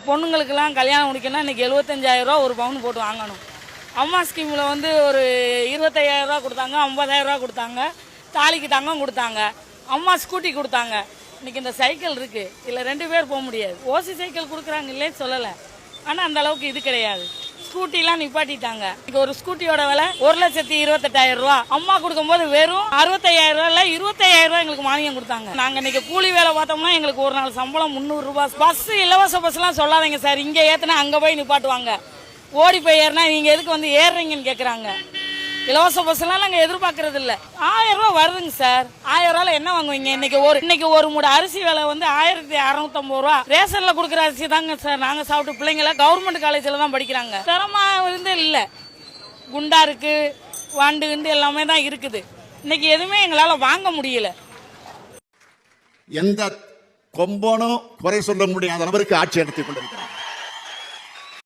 பொண்ணுங்களுக்கெல்லாம் கல்யாணம் முடிக்கணும்னா இன்றைக்கி 75,000 ரூபா ஒரு பவுன் போட்டு வாங்கணும். அம்மா ஸ்கீமில் வந்து ஒரு 25,000 ரூபா கொடுத்தாங்க, 50,000 ரூபா கொடுத்தாங்க, தாலிக்கு தங்கம் கொடுத்தாங்க, அம்மா ஸ்கூட்டி கொடுத்தாங்க. இன்றைக்கி இந்த சைக்கிள் இருக்குது, இதில் 2 பேர் போக முடியாது. ஓசி சைக்கிள் கொடுக்குறாங்க இல்லைன்னு சொல்லலை, ஆனால் அந்த அளவுக்கு இது கிடையாது. ஸ்கூட்டிலாம் நிப்பாட்டிட்டாங்க. ஒரு ஸ்கூட்டியோட விலை 1,28,000 ரூபா. அம்மா கொடுக்கும்போது வெறும் 65,000 ரூபா இல்லை 25,000 ரூபா எங்களுக்கு மானியம் கொடுத்தாங்க. நாங்கள் இன்னைக்கு கூலி வேலை பார்த்தோம்னா எங்களுக்கு ஒரு நாள் சம்பளம் 300 ரூபாய். பஸ் இலவச பஸ்லாம் சொல்லாதீங்க சார், இங்கே ஏற்றினா அங்கே போய் நிப்பாட்டுவாங்க. ஓடி போய் ஏறினா நீங்கள் எதுக்கு வந்து ஏறுறீங்கன்னு கேட்குறாங்க. இலவச பஸ்லாம் நாங்கள் எதிர்பார்க்கறது இல்லை. 1000 ரூபா வருதுங்க சார். 1000 ரூபாயில் என்ன வாங்குவீங்க? இன்னைக்கு ஒரு மூட அரிசி விலை வந்து 1650 ரூபா. ரேஷன்ல கொடுக்குற அரிசி தாங்க சார் நாங்கள் சாப்பிட்டு பிள்ளைங்கள கவர்மெண்ட் காலேஜில் தான் படிக்கிறாங்க. தரமா இருந்து இல்லை, குண்டா இருக்கு, வாண்டு எல்லாமே தான் இருக்குது. இன்னைக்கு எதுவுமே எங்களால் வாங்க முடியல. எந்த கொம்பனும் குறை சொல்ல முடியாத நபருக்கு ஆட்சி நடத்தி கொண்டிருக்கிறார்.